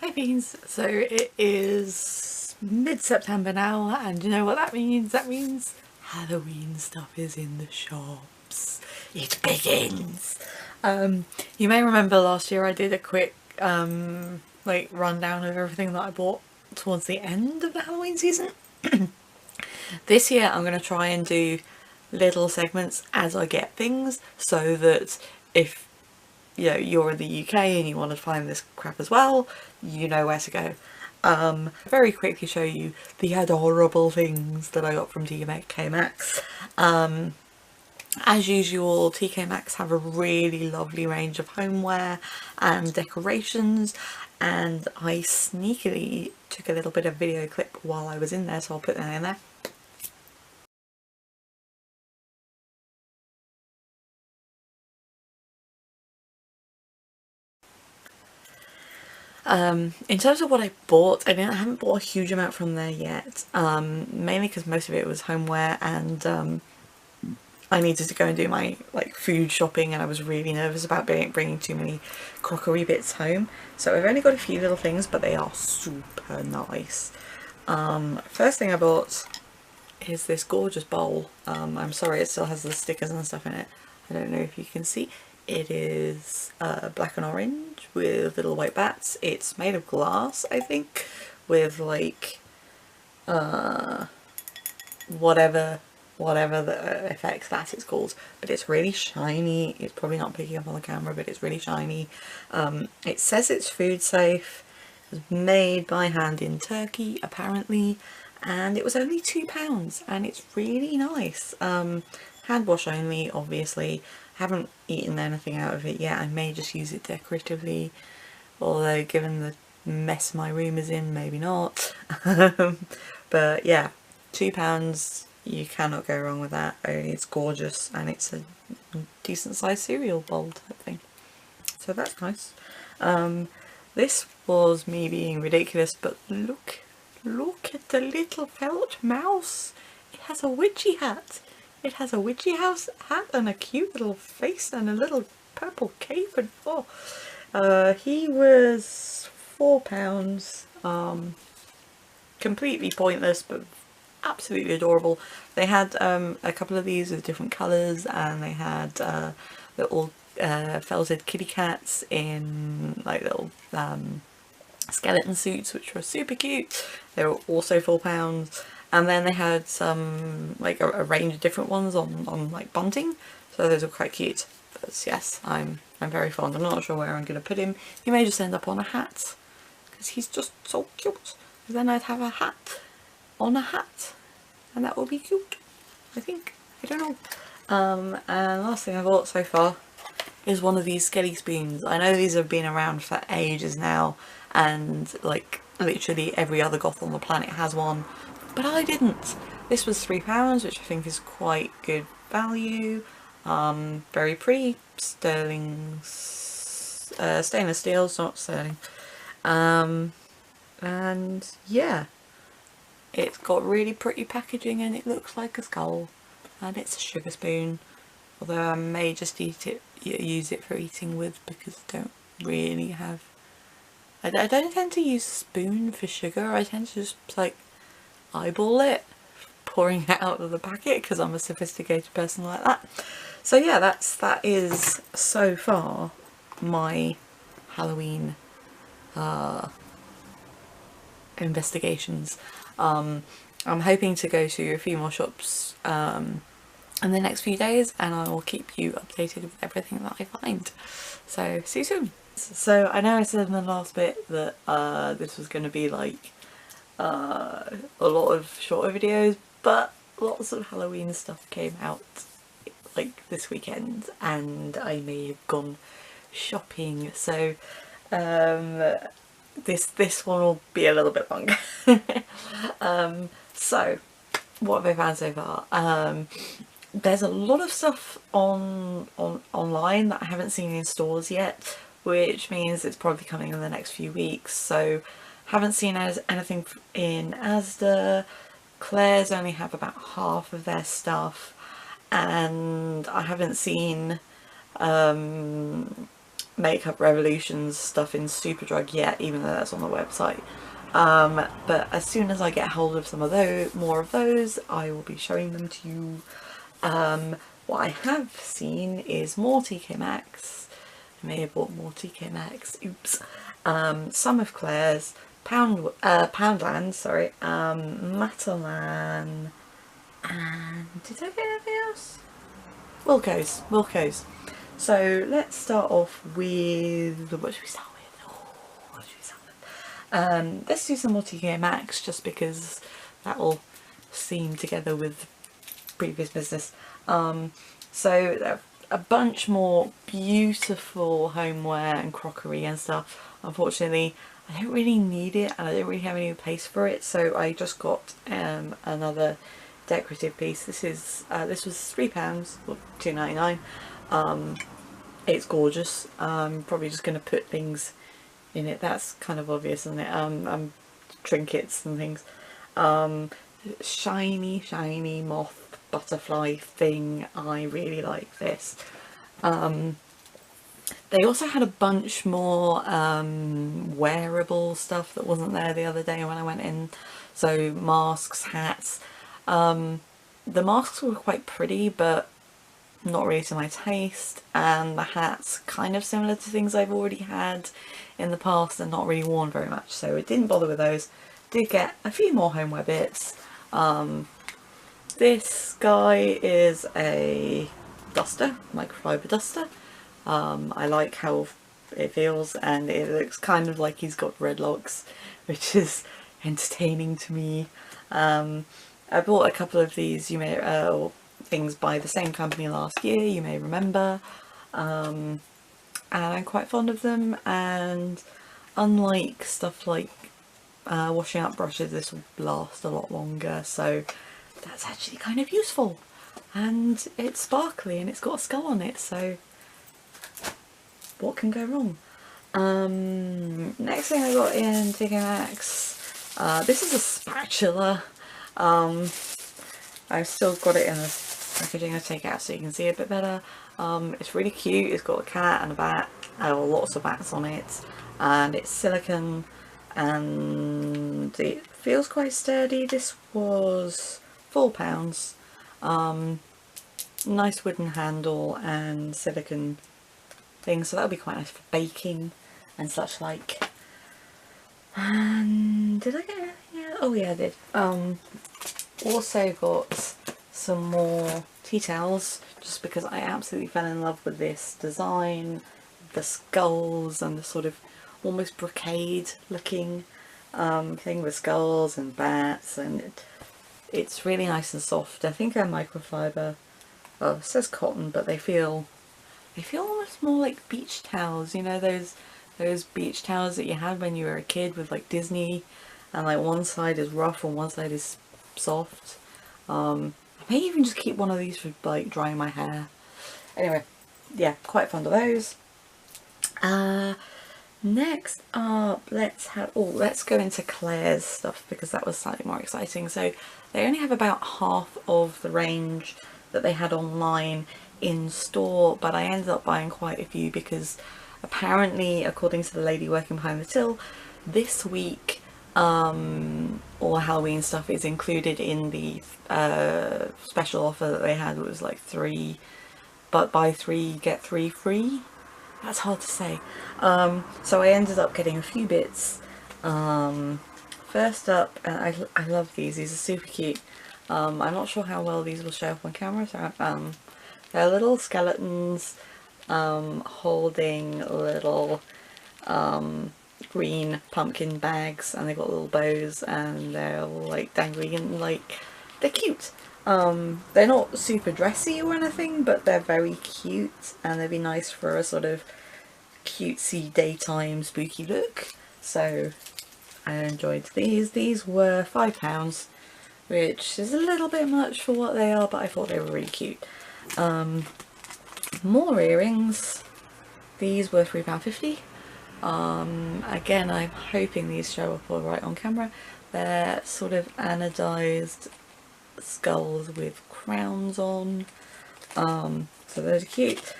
Hi Beans! So it is mid-September now, and you know what that means? That means Halloween stuff is in the shops. It begins! You may remember last year I did a quick like rundown of everything that I bought towards the end of the Halloween season. This year I'm going to try and do little segments as I get things, so that if you're in the UK and you want to find this crap as well, you know where to go. Very quickly show you the adorable things that I got from TK Maxx. As usual, TK Maxx have a really lovely range of homeware and decorations, and I sneakily took a little bit of video clip while I was in there, so I'll put that in there. In terms of what I bought, I haven't bought a huge amount from there yet, mainly because most of it was homeware, and I needed to go and do my food shopping, and I was really nervous about bringing too many crockery bits home. So I've only got a few little things, but they are super nice. First thing I bought is this gorgeous bowl. I'm sorry it still has the stickers and stuff in it. I don't know if you can see. It is black and orange with little white bats. It's made of glass, I think, with whatever the effect that it's called, but it's really shiny. It's probably not picking up on the camera, but it's really shiny. It says it's food safe. It was made by hand in Turkey, apparently, and it was only £2, and it's really nice. Hand wash only, obviously. Haven't eaten anything out of it yet. I may just use it decoratively, although given the mess my room is in, maybe not. But yeah, £2, you cannot go wrong with that. It's gorgeous, and it's a decent sized cereal bowl type thing, so that's nice. This was me being ridiculous, but look at the little felt mouse. It has a witchy hat. It has a witchy house hat and a cute little face and a little purple cape, and he was £4. Completely pointless, but absolutely adorable. They had a couple of these with different colours, and they had little felted kitty cats in little skeleton suits, which were super cute. They were also £4. And then they had some a range of different ones on bunting, so those are quite cute. But yes, I'm very fond. I'm not sure where I'm going to put him. He may just end up on a hat, because he's just so cute. Then I'd have a hat on a hat, and that would be cute, I think. I don't know. And last thing I bought so far is one of these skelly spoons. I know these have been around for ages now, and literally every other goth on the planet has one, but I didn't. This was £3, which I think is quite good value. Very pretty, stainless steel, not sterling. And yeah, it's got really pretty packaging, and it looks like a skull, and it's a sugar spoon, although I may just use it for eating with, because I don't really have, I don't tend to use a spoon for sugar. I tend to just eyeball it, pouring it out of the packet, because I'm a sophisticated person like that. So yeah, that is so far my Halloween investigations. I'm hoping to go to a few more shops in the next few days, and I will keep you updated with everything that I find. So see you soon. So I know I said in the last bit that this was going to be a lot of shorter videos, but lots of Halloween stuff came out this weekend, and I may have gone shopping, so this one will be a little bit longer. So what have I found so far? There's a lot of stuff online that I haven't seen in stores yet, which means it's probably coming in the next few weeks. So haven't seen anything in Asda. Claire's only have about half of their stuff, and I haven't seen Makeup Revolution's stuff in Superdrug yet, even though that's on the website. But as soon as I get hold of some of those, more of those, I will be showing them to you. What I have seen is more TK Maxx. I may have bought more TK Maxx. Oops. Some of Claire's, Poundland, sorry, Matalan, and did I get anything else? Wilkos. So let's start off with, what should we start with? Let's do some more TK Maxx just because that will seem together with previous business. So a bunch more beautiful homeware and crockery and stuff. Unfortunately, I don't really need it and I don't really have any place for it, so I just got another decorative piece. This was £3 or £2.99. It's gorgeous. I'm probably just going to put things in it. That's kind of obvious, isn't it? Trinkets and things. Shiny moth butterfly thing. I really like this. They also had a bunch more wearable stuff that wasn't there the other day when I went in. So masks, hats. The masks were quite pretty, but not really to my taste, and the hats kind of similar to things I've already had in the past and not really worn very much, so it didn't bother with those. Did get a few more homeware bits. This guy is a duster, microfiber duster. I like how it feels, and it looks kind of like he's got dreadlocks, which is entertaining to me. I bought a couple of these, you may things by the same company last year, you may remember, and I'm quite fond of them. And unlike stuff like washing up brushes, this will last a lot longer, so that's actually kind of useful. And it's sparkly and it's got a skull on it, so what can go wrong? Next thing I got in TK Maxx, this is a spatula. I've still got it in a packaging. I'll take it out so you can see it a bit better. It's really cute. It's got a cat and a bat, lots of bats on it, and it's silicone and it feels quite sturdy. This was £4. Nice wooden handle and silicone thing, so that'll be quite nice for baking and such like. And did I get anything else? Oh yeah, I did. Also got some more tea towels, just because I absolutely fell in love with this design, the skulls and the sort of almost brocade looking thing with skulls and bats, and it's really nice and soft. I think they're microfiber. Well, it says cotton, but they feel almost more like beach towels, you know, those beach towels that you had when you were a kid with like Disney, and like one side is rough and one side is soft. I may even just keep one of these for like drying my hair. Anyway, yeah, quite fond of those. Next up, let's go into Claire's stuff, because that was slightly more exciting. So they only have about half of the range that they had online in store, but I ended up buying quite a few because apparently, according to the lady working behind the till, this week all Halloween stuff is included in the special offer that they had. It was like buy 3 get 3 free. That's hard to say. So I ended up getting a few bits. First up, and I love these are super cute. I'm not sure how well these will show up on camera, so they're little skeletons holding little green pumpkin bags, and they've got little bows, and they're all like dangly, and like they're cute. They're not super dressy or anything, but they're very cute, and they'd be nice for a sort of cutesy daytime spooky look. So I enjoyed these. These were £5, which is a little bit much for what they are, but I thought they were really cute. More earrings. These were £3.50. Again, I'm hoping these show up all right on camera. They're sort of anodized skulls with crowns on. So those are cute.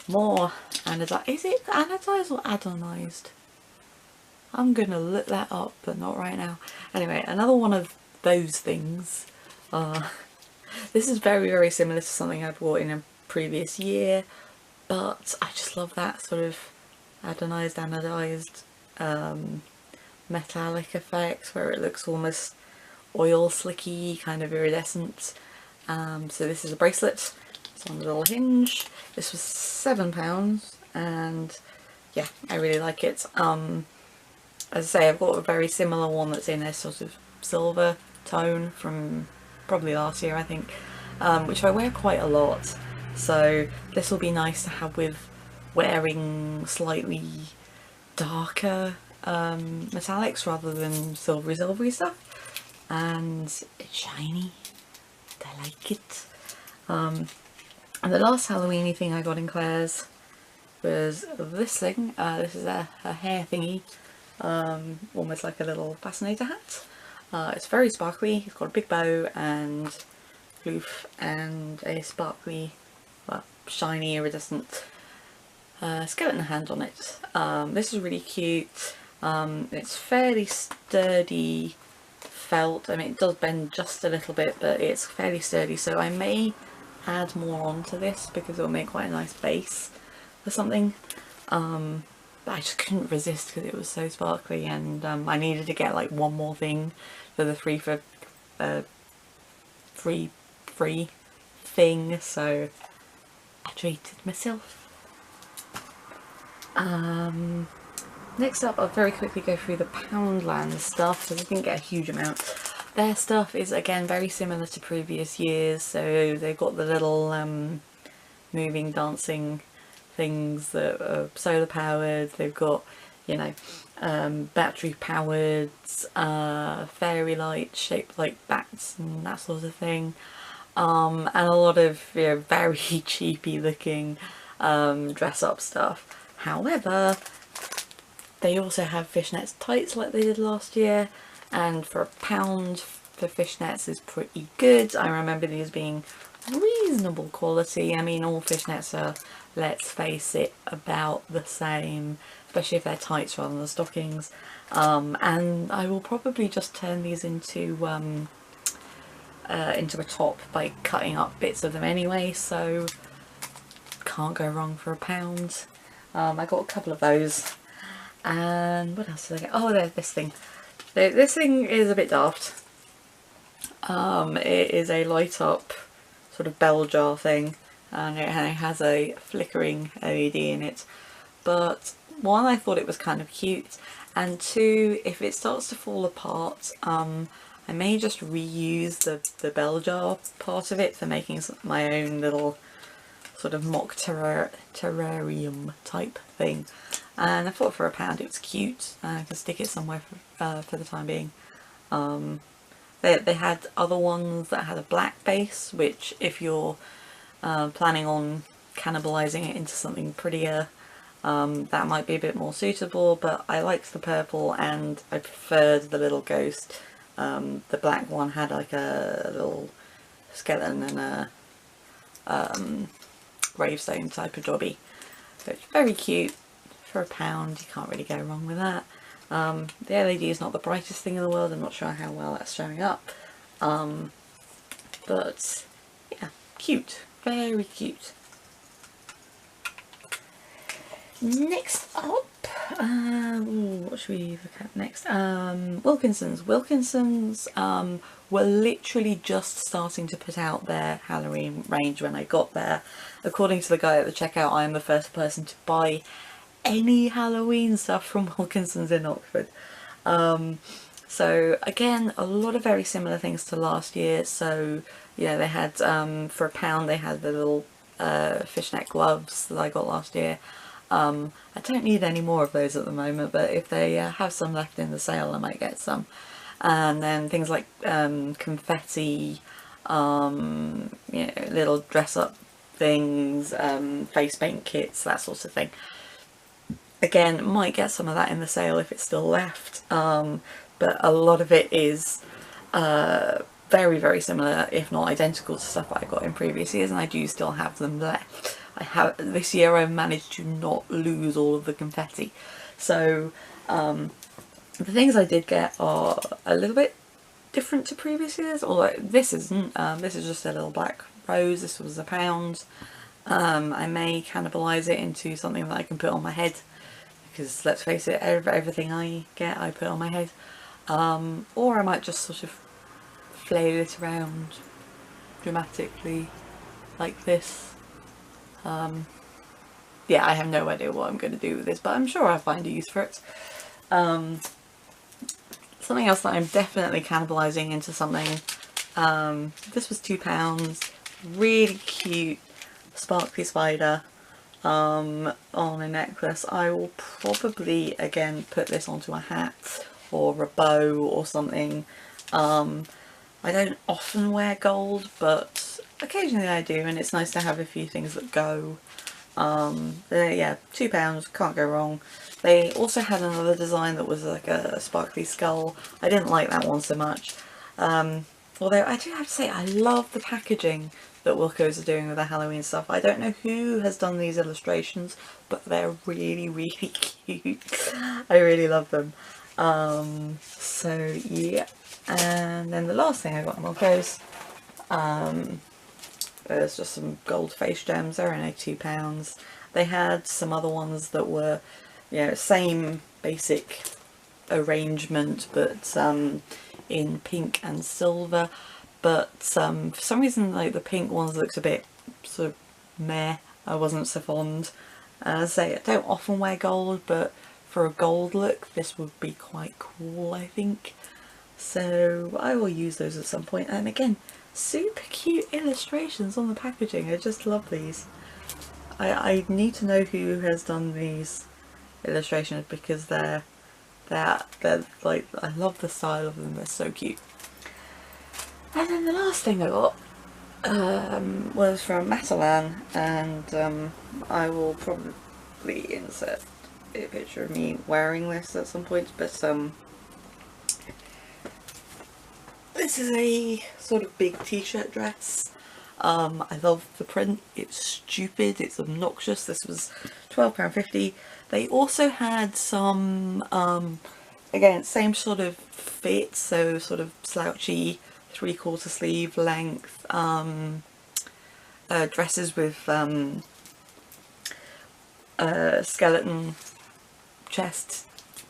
more anodized. Is it anodized or adonized? I'm gonna look that up, but not right now. Anyway, another one of those things. This is very, very similar to something I bought in a previous year, but I just love that sort of anodized metallic effect where it looks almost oil slicky, kind of iridescent. So this is a bracelet. It's on a little hinge. This was £7, and yeah, I really like it. As I say, I've got a very similar one that's in a sort of silver tone from probably last year, I think, which I wear quite a lot. So this will be nice to have with wearing slightly darker metallics rather than silvery stuff. And it's shiny. I like it. And the last Halloweeny thing I got in Claire's was this thing. This is a hair thingy. Almost like a little fascinator hat. It's very sparkly. It's got a big bow and floof and a sparkly, well, shiny, iridescent skeleton hand on it. This is really cute. It's fairly sturdy felt. I mean, it does bend just a little bit, but it's fairly sturdy, so I may add more onto this because it'll make quite a nice base or something. But I just couldn't resist because it was so sparkly, and I needed to get like one more thing for the free thing, so I treated myself. Next up, I'll very quickly go through the Poundland stuff because I didn't get a huge amount. Their stuff is again very similar to previous years, so they've got the little moving, dancing things that are solar powered. They've got, you know, battery powered fairy lights shaped like bats and that sort of thing, and a lot of, you know, very cheapy looking dress up stuff. However, they also have fishnets tights like they did last year, and for £1 for fishnets is pretty good. I remember these being reasonable quality. I mean, all fishnets are, let's face it, about the same, especially if they're tights rather than stockings. And I will probably just turn these into a top by cutting up bits of them anyway, so can't go wrong for £1. I got a couple of those. And what else did I get? Oh, there's this thing. This thing is a bit daft. It is a light up sort of bell jar thing, and it has a flickering LED in it. But one, I thought it was kind of cute, and two, if it starts to fall apart, I may just reuse the bell jar part of it for making my own little sort of mock terrarium type thing. And I thought for £1 it was cute, and I could stick it somewhere for the time being. They had other ones that had a black base, which if you're planning on cannibalising it into something prettier, that might be a bit more suitable, but I liked the purple and I preferred the little ghost. The black one had like a little skeleton and a gravestone type of jobby. So it's very cute. For £1, you can't really go wrong with that. The LED is not the brightest thing in the world. I'm not sure how well that's showing up. But yeah, cute. Very cute. Next up, what should we look at next? Wilkinson's. Wilkinson's were literally just starting to put out their Halloween range when I got there. According to the guy at the checkout, I am the first person to buy any Halloween stuff from Wilkinson's in Oxford. So again, a lot of very similar things to last year. So yeah, they had for £1 they had the little fishnet gloves that I got last year. I don't need any more of those at the moment, but if they have some left in the sale, I might get some. And then things like confetti, you know, little dress up things, face paint kits, that sort of thing. Again, might get some of that in the sale if it's still left, but a lot of it is very, very similar, if not identical to stuff that I got in previous years, and I do still have them left. this year I've managed to not lose all of the confetti. So the things I did get are a little bit different to previous years, although this isn't. This is just a little black rose. This was £1. I may cannibalise it into something that I can put on my head, because let's face it, everything I get I put on my head. Or I might just sort of flail it around dramatically like this. Yeah, I have no idea what I'm going to do with this, but I'm sure I'll find a use for it. Something else that I'm definitely cannibalising into something. This was £2. Really cute sparkly spider on a necklace. I will probably again put this onto a hat or a bow or something. I don't often wear gold, but occasionally I do, and it's nice to have a few things that go. Yeah, £2, can't go wrong. They also had another design that was like a sparkly skull. I didn't like that one so much. Although I do have to say, I love the packaging that Wilkos are doing with the Halloween stuff. I don't know who has done these illustrations, but they're really, really cute. I really love them. So yeah. And then the last thing I got in Wilkos, there's just some gold face gems. They're only £2. They had some other ones that were, you know, same basic arrangement, but in pink and silver. But for some reason, like the pink ones looked a bit sort of meh. I wasn't so fond. As I say, I don't often wear gold, but for a gold look, this would be quite cool, I think. So I will use those at some point. And again, super cute illustrations on the packaging. I just love these. I need to know who has done these illustrations, because they're like, I love the style of them. They're so cute. And then the last thing I got was from Maxx, and I will probably insert a picture of me wearing this at some point, but this is a sort of big t-shirt dress. I love the print. It's stupid, it's obnoxious. This was £12.50. They also had some, again, same sort of fit, so sort of slouchy 3/4 sleeve length dresses with skeleton chest,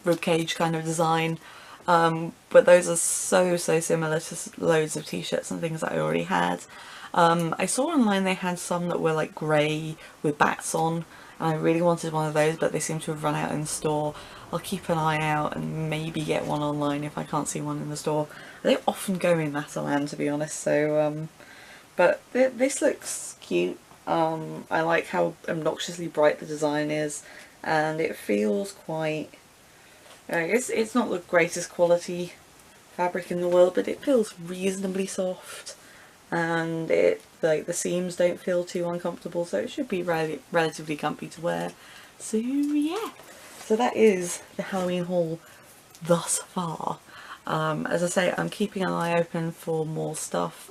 ribcage kind of design. But those are so similar to loads of t-shirts and things that I already had. I saw online they had some that were like grey with bats on, and I really wanted one of those, but they seem to have run out in store. I'll keep an eye out and maybe get one online if I can't see one in the store. I don't often go in Matalan, to be honest, so but this looks cute. I like how obnoxiously bright the design is, and it feels quite, it's not the greatest quality fabric in the world, but it feels reasonably soft, and it, like, the seams don't feel too uncomfortable, so it should be relatively comfy to wear. So yeah, so that is the Halloween haul thus far. As I say, I'm keeping an eye open for more stuff.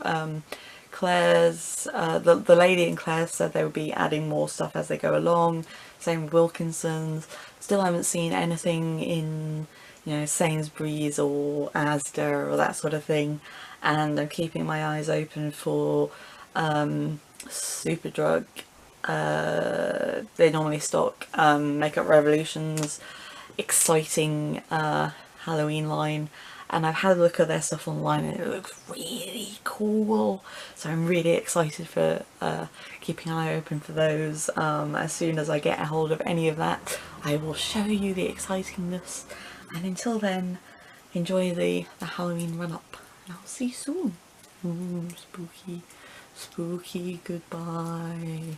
Claire's, the lady in Claire's said they would be adding more stuff as they go along. Same with Wilkinson's. Still haven't seen anything in, you know, Sainsbury's or Asda or that sort of thing. And I'm keeping my eyes open for Superdrug. They normally stock Makeup Revolution's exciting Halloween line, and I've had a look at their stuff online and it looks really cool, so I'm really excited for keeping an eye open for those. As soon as I get a hold of any of that, I will show you the excitingness, and until then, enjoy the Halloween run up, and I'll see you soon. Ooh, spooky, spooky, goodbye.